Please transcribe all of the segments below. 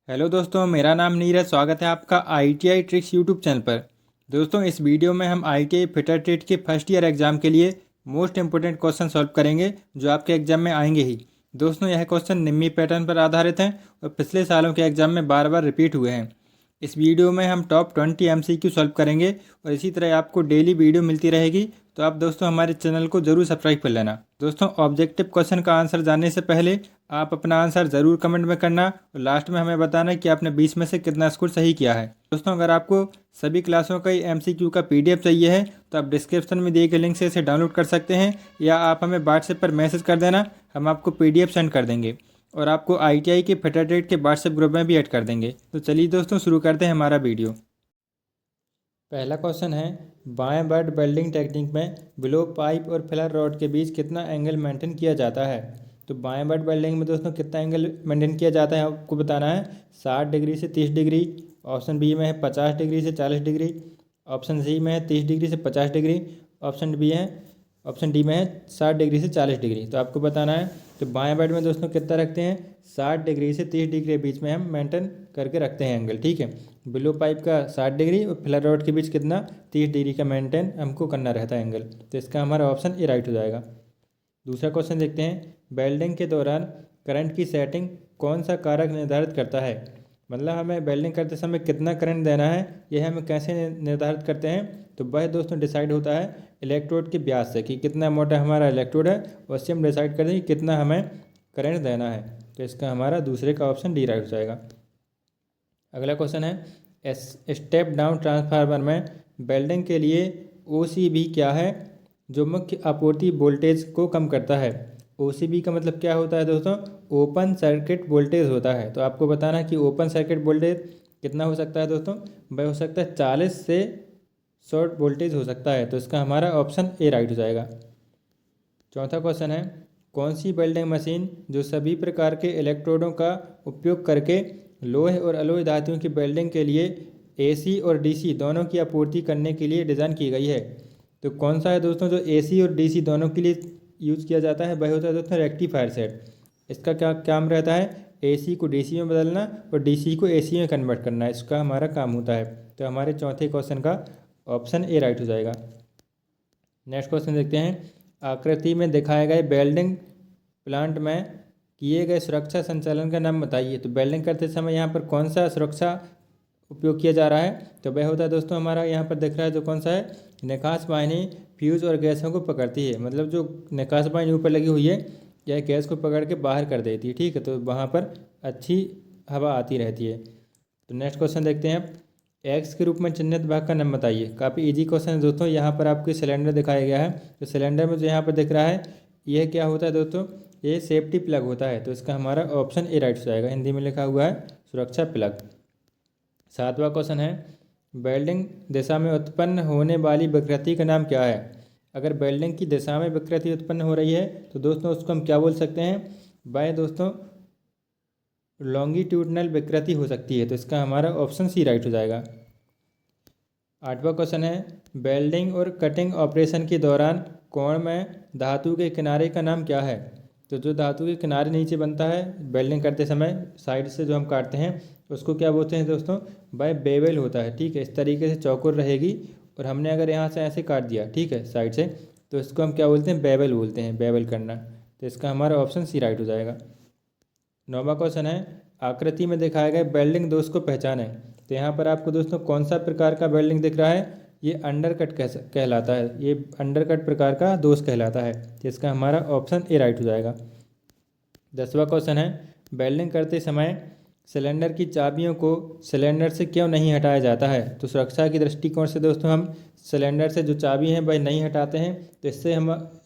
Hello दोस्तों, मेरा नाम नीरज। स्वागत है आपका ITI ट्रिक्स यूट्यूब चैनल पर। दोस्तों, इस वीडियो में हम ITI फिटर ट्रेड के फर्स्ट ईयर एग्जाम के लिए मोस्ट इंपोर्टेंट क्वेश्चन सॉल्व करेंगे जो आपके एग्जाम में आएंगे ही। दोस्तों, यह क्वेश्चन निम्मी पैटर्न पर आधारित हैं और पिछले सालों के एग्जाम में बार बार रिपीट हुए हैं। इस वीडियो में हम टॉप 20 MCQ सॉल्व करेंगे और इसी तरह आपको डेली वीडियो मिलती रहेगी। तो आप दोस्तों हमारे चैनल को जरूर सब्सक्राइब कर लेना। दोस्तों, ऑब्जेक्टिव क्वेश्चन का आंसर जानने से पहले आप अपना आंसर ज़रूर कमेंट में करना और लास्ट में हमें बताना कि आपने 20 में से कितना स्कोर सही किया है। दोस्तों, अगर आपको सभी क्लासों का MCQ का PDF चाहिए है तो आप डिस्क्रिप्शन में दिए गए लिंक से इसे डाउनलोड कर सकते हैं या आप हमें व्हाट्सएप पर मैसेज कर देना, हम आपको PDF सेंड कर देंगे और आपको ITI के फिटर ट्रेड के व्हाट्सएप ग्रुप में भी ऐड कर देंगे। तो चलिए दोस्तों, शुरू करते हैं हमारा वीडियो। पहला क्वेश्चन है, बाएं बट वेल्डिंग टेक्निक में बिलो पाइप और फिलर रॉड के बीच कितना एंगल मेंटेन किया जाता है। तो बाएं बट वेल्डिंग में दोस्तों कितना एंगल मेंटेन किया जाता है आपको बताना है। 60 डिग्री से 30 डिग्री। ऑप्शन बी में है 50 डिग्री से 40 डिग्री। ऑप्शन सी में है 30 डिग्री से 50 डिग्री। ऑप्शन डी में है 60 डिग्री से 40 डिग्री। तो आपको बताना है। तो बाएं बट में दोस्तों कितना रखते हैं, 60 डिग्री से 30 डिग्री के बीच में हम मेंटेन करके रखते हैं एंगल। ठीक है, बिलो पाइप का 60 डिग्री और फिलर रॉड के बीच कितना, 30 डिग्री का मेंटेन हमको करना रहता है एंगल। तो इसका हमारा ऑप्शन ए राइट हो जाएगा। दूसरा क्वेश्चन देखते हैं, वेल्डिंग के दौरान करंट की सेटिंग कौन सा कारक निर्धारित करता है। मतलब हमें वेल्डिंग करते समय कितना करंट देना है, यह हम कैसे निर्धारित करते हैं। तो वह दोस्तों डिसाइड होता है इलेक्ट्रोड के व्यास से, कि कितना मोटा हमारा इलेक्ट्रोड है, उससे हम डिसाइड करते हैं कि कितना हमें करंट देना है। तो इसका हमारा दूसरे का ऑप्शन डी राइट हो जाएगा। अगला क्वेश्चन है, स्टेप डाउन ट्रांसफार्मर में वेल्डिंग के लिए OCB क्या है जो मुख्य आपूर्ति वोल्टेज को कम करता है। OCB का मतलब क्या होता है दोस्तों, ओपन सर्किट वोल्टेज होता है। तो आपको बताना है कि ओपन सर्किट वोल्टेज कितना हो सकता है दोस्तों, वह हो सकता है 40 से शॉर्ट वोल्टेज हो सकता है। तो इसका हमारा ऑप्शन ए राइट हो जाएगा। चौथा क्वेश्चन है, कौन सी वेल्डिंग मशीन जो सभी प्रकार के इलेक्ट्रोडों का उपयोग करके लोहे और अलोय धातुओं की वेल्डिंग के लिए AC और DC दोनों की आपूर्ति करने के लिए डिज़ाइन की गई है। तो कौन सा है दोस्तों जो AC और DC दोनों के लिए यूज किया जाता है, वह होता है दोस्तों रेक्टिफायर सेट। इसका क्या काम रहता है, AC को DC में बदलना और DC को AC में कन्वर्ट करना, इसका हमारा काम होता है। तो हमारे चौथे क्वेश्चन का ऑप्शन ए राइट हो जाएगा। नेक्स्ट क्वेश्चन देखते हैं, आकृति में दिखाए गए वेल्डिंग प्लांट में किए गए सुरक्षा संचालन का नाम बताइए। तो वेल्डिंग करते समय यहाँ पर कौन सा सुरक्षा उपयोग किया जा रहा है। तो वह होता है दोस्तों हमारा यहाँ पर दिख रहा है जो कौन सा है, निकास वाहिनी फ्यूज और गैसों को पकड़ती है। मतलब जो निकास वाहिनी ऊपर लगी हुई है, यह गैस को पकड़ के बाहर कर देती है। ठीक है, तो वहाँ पर अच्छी हवा आती रहती है। तो नेक्स्ट क्वेश्चन देखते हैं, एक्स के रूप में चिन्हित भाग का नाम बताइए। काफ़ी इजी क्वेश्चन है दोस्तों। यहाँ पर आपको सिलेंडर दिखाया गया है। तो सिलेंडर में जो यहाँ पर दिख रहा है, यह क्या होता है दोस्तों, ये सेफ्टी प्लग होता है। तो इसका हमारा ऑप्शन ए राइट हो जाएगा। हिंदी में लिखा हुआ है सुरक्षा प्लग। सातवां क्वेश्चन है, वेल्डिंग दिशा में उत्पन्न होने वाली विकृति का नाम क्या है। अगर वेल्डिंग की दिशा में विकृति उत्पन्न हो रही है तो दोस्तों उसको हम क्या बोल सकते हैं, वह दोस्तों लॉन्गिट्यूडनल विकृति हो सकती है। तो इसका हमारा ऑप्शन सी राइट हो जाएगा। आठवां क्वेश्चन है, वेल्डिंग और कटिंग ऑपरेशन के दौरान कोण में धातु के किनारे का नाम क्या है। तो जो धातु के किनारे नीचे बनता है वेल्डिंग करते समय, साइड से जो हम काटते हैं, उसको क्या बोलते हैं दोस्तों, वह बेवल होता है। ठीक है, इस तरीके से चौकोर रहेगी और हमने अगर यहाँ से ऐसे काट दिया, ठीक है, साइड से, तो इसको हम क्या बोलते हैं, बेवल बोलते हैं, बेवल करना। तो इसका हमारा ऑप्शन सी राइट हो जाएगा। नौवां क्वेश्चन है, आकृति में दिखाए गए वेल्डिंग दोष को पहचानें। तो यहाँ पर आपको दोस्तों कौन सा प्रकार का वेल्डिंग दिख रहा है, ये अंडरकट कहलाता है। ये अंडरकट प्रकार का दोष कहलाता है। तो इसका हमारा ऑप्शन ए राइट हो जाएगा। 10वां क्वेश्चन है, वेल्डिंग करते समय सिलेंडर की चाबियों को सिलेंडर से क्यों नहीं हटाया जाता है। तो सुरक्षा की दृष्टिकोण से दोस्तों हम सिलेंडर से जो चाबी हैं वह नहीं हटाते हैं। तो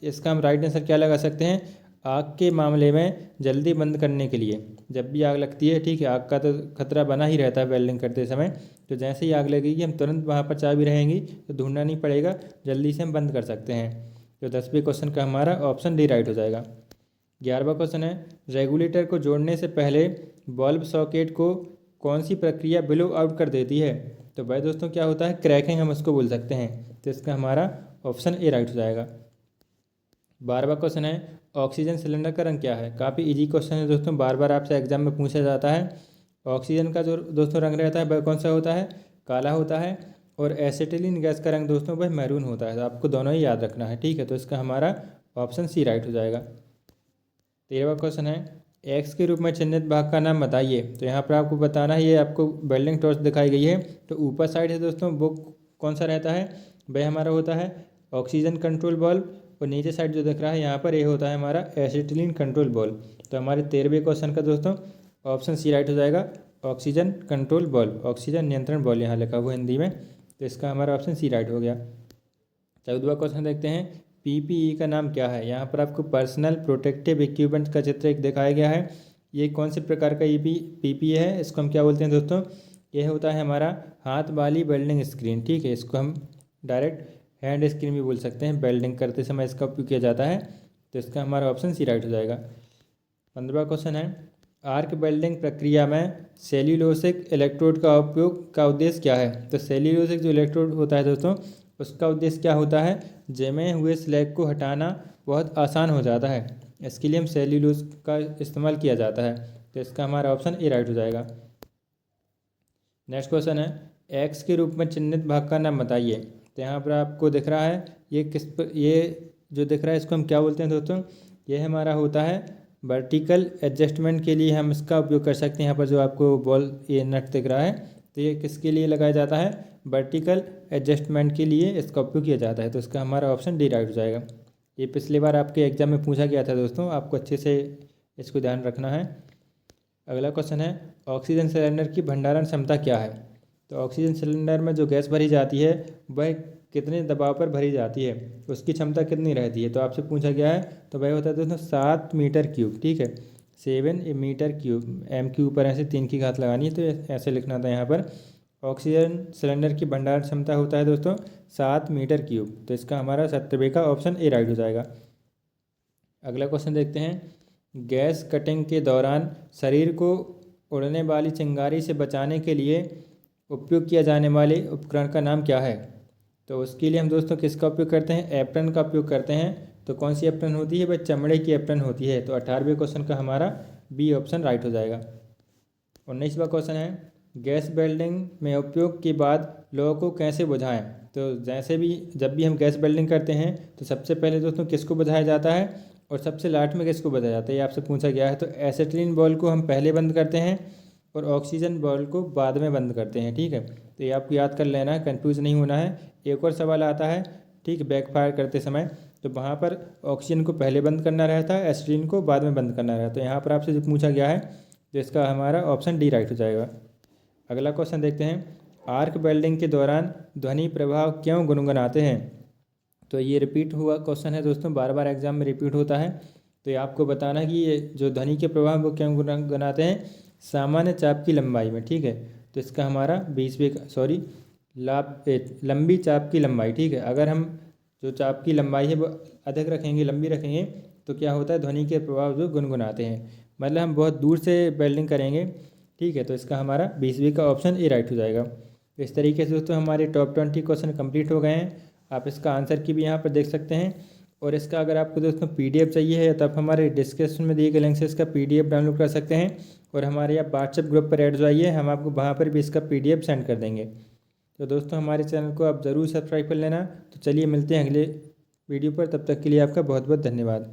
इसका हम राइट आंसर क्या लगा सकते हैं, आग के मामले में जल्दी बंद करने के लिए। जब भी आग लगती है, ठीक है, आग का तो खतरा बना ही रहता है वेल्डिंग करते समय, तो जैसे ही आग लगेगी हम तुरंत वहाँ पर चाबी रहेंगी तो ढूंढना नहीं पड़ेगा, जल्दी से हम बंद कर सकते हैं। तो 10वें क्वेश्चन का हमारा ऑप्शन डी राइट हो जाएगा। 11वां क्वेश्चन है, रेगुलेटर को जोड़ने से पहले बल्ब सॉकेट को कौन सी प्रक्रिया ब्लो आउट कर देती है। तो भाई दोस्तों क्या होता है, क्रैकिंग हम उसको बोल सकते हैं। तो इसका हमारा ऑप्शन ए राइट हो जाएगा। 12वां क्वेश्चन है, ऑक्सीजन सिलेंडर का रंग क्या है। काफ़ी इजी क्वेश्चन है दोस्तों, बार बार आपसे एग्जाम में पूछा जाता है। ऑक्सीजन का जो दोस्तों रंग रहता है वह कौन सा होता है, काला होता है, और एसिटिलीन गैस का रंग दोस्तों वह मैरून होता है। तो आपको दोनों ही याद रखना है, ठीक है। तो इसका हमारा ऑप्शन सी राइट हो जाएगा। 13वां क्वेश्चन है, एक्स के रूप में चिन्हित भाग का नाम बताइए। तो यहाँ पर आपको बताना है, ये आपको वेल्डिंग टॉर्च दिखाई गई है, तो ऊपर साइड है दोस्तों वो कौन सा रहता है, वह हमारा होता है ऑक्सीजन कंट्रोल बॉल्व, और नीचे साइड जो दिख रहा है यहाँ पर ये होता है हमारा एसिटिलीन कंट्रोल बॉल्व। तो हमारे 13वें क्वेश्चन का दोस्तों ऑप्शन सी राइट हो जाएगा, ऑक्सीजन कंट्रोल बॉल्व, ऑक्सीजन नियंत्रण बॉल यहाँ लिखा हुआ हिंदी में। तो इसका हमारा ऑप्शन सी राइट हो गया। 14वां क्वेश्चन देखते हैं, पीपीई का नाम क्या है। यहाँ पर आपको पर्सनल प्रोटेक्टिव इक्विपमेंट का चित्र एक दिखाया गया है। ये कौन से प्रकार का पीपीई है, इसको हम क्या बोलते हैं दोस्तों, यह होता है हमारा हाथ वाली वेल्डिंग स्क्रीन, ठीक है। इसको हम डायरेक्ट हैंड स्क्रीन भी बोल सकते हैं, वेल्डिंग करते समय इसका उपयोग किया जाता है। तो इसका हमारा ऑप्शन सी राइट हो जाएगा। 15वां क्वेश्चन है, आर्क वेल्डिंग प्रक्रिया में सेल्यूलोसिक इलेक्ट्रोड का उपयोग का उद्देश्य क्या है। तो सेल्यूलोसिक जो इलेक्ट्रोड होता है दोस्तों, उसका उद्देश्य क्या होता है, जमे हुए स्लैग को हटाना बहुत आसान हो जाता है, इसके लिए हम सेल्यूलोज का इस्तेमाल किया जाता है। तो इसका हमारा ऑप्शन ए राइट हो जाएगा। नेक्स्ट क्वेश्चन है, एक्स के रूप में चिन्हित भाग का नाम बताइए। तो यहाँ पर आपको दिख रहा है, ये जो दिख रहा है इसको हम क्या बोलते हैं दोस्तों, ये हमारा होता है वर्टिकल एडजस्टमेंट के लिए हम इसका उपयोग कर सकते हैं। यहाँ पर जो आपको बॉल ये नट दिख रहा है, तो ये किसके लिए लगाया जाता है, वर्टिकल एडजस्टमेंट के लिए इसका उपयोग किया जाता है। तो इसका हमारा ऑप्शन डी राइट हो जाएगा। ये पिछली बार आपके एग्जाम में पूछा गया था दोस्तों, आपको अच्छे से इसको ध्यान रखना है। अगला क्वेश्चन है, ऑक्सीजन सिलेंडर की भंडारण क्षमता क्या है। तो ऑक्सीजन सिलेंडर में जो गैस भरी जाती है वह कितने दबाव पर भरी जाती है, उसकी क्षमता कितनी रहती है। तो आपसे पूछा गया है, तो वह होता है दोस्तों 7 मीटर क्यूब, ठीक है, 7 मीटर क्यूब, एम के ऊपर ऐसे 3 की घात लगानी है, तो ऐसे लिखना था यहाँ पर। ऑक्सीजन सिलेंडर की भंडारण क्षमता होता है दोस्तों 7 मीटर क्यूब। तो इसका हमारा 70वें का ऑप्शन ए राइट हो जाएगा। अगला क्वेश्चन देखते हैं, गैस कटिंग के दौरान शरीर को उड़ने वाली चिंगारी से बचाने के लिए उपयोग किया जाने वाले उपकरण का नाम क्या है। तो उसके लिए हम दोस्तों किसका उपयोग करते हैं, एप्रन का उपयोग करते हैं। तो कौन सी एप्रन होती है, वह चमड़े की एप्रन होती है। तो 18वें क्वेश्चन का हमारा बी ऑप्शन राइट हो जाएगा। 19वां क्वेश्चन है, गैस वेल्डिंग में उपयोग के बाद लोगों को कैसे बुझाएं। तो जैसे भी जब भी हम गैस वेल्डिंग करते हैं तो सबसे पहले दोस्तों किसको बुझाया जाता है और सबसे लास्ट में किसको बुझाया जाता है, ये आपसे पूछा गया है। तो एसिटिलीन बॉल को हम पहले बंद करते हैं और ऑक्सीजन बॉल को बाद में बंद करते हैं, ठीक है। तो ये आपको याद कर लेना है, कंफ्यूज नहीं होना है। एक और सवाल आता है, ठीक, बैकफायर करते समय, तो वहाँ पर ऑक्सीजन को पहले बंद करना रहता है, एसिटिलीन को बाद में बंद करना रहता है। तो यहाँ पर आपसे जो पूछा गया है, तो इसका हमारा ऑप्शन डी राइट हो जाएगा। अगला क्वेश्चन देखते हैं, आर्क वेल्डिंग के दौरान ध्वनि प्रभाव क्यों गुनगुनाते हैं। तो ये रिपीट हुआ क्वेश्चन है दोस्तों, बार बार एग्जाम में रिपीट होता है। तो ये आपको बताना है कि ये जो ध्वनि के प्रभाव वो क्यों गुनगुनाते हैं, सामान्य चाप की लंबाई में, ठीक है। तो इसका हमारा 20वें लंबी चाप की लंबाई, ठीक है। अगर हम जो चाप की लंबाई है वो अधिक रखेंगे, लंबी रखेंगे, तो क्या होता है, ध्वनि के प्रभाव जो गुनगुनाते हैं, मतलब हम बहुत दूर से वेल्डिंग करेंगे, ठीक है। तो इसका हमारा 20वें का ऑप्शन ए राइट हो जाएगा। तो इस तरीके से दोस्तों हमारे टॉप 20 क्वेश्चन कंप्लीट हो गए हैं। आप इसका आंसर की भी यहाँ पर देख सकते हैं, और इसका अगर आपको दोस्तों पीडीएफ चाहिए है तो आप हमारे डिस्क्रिप्शन में दिए गए लिंक से इसका पीडीएफ डाउनलोड कर सकते हैं, और हमारे यहाँ व्हाट्सएप ग्रुप पर ऐड जाइए, हम आपको वहाँ पर भी इसका पीडीएफ सेंड कर देंगे। तो दोस्तों हमारे चैनल को आप ज़रूर सब्सक्राइब कर लेना। तो चलिए मिलते हैं अगले वीडियो पर, तब तक के लिए आपका बहुत बहुत धन्यवाद।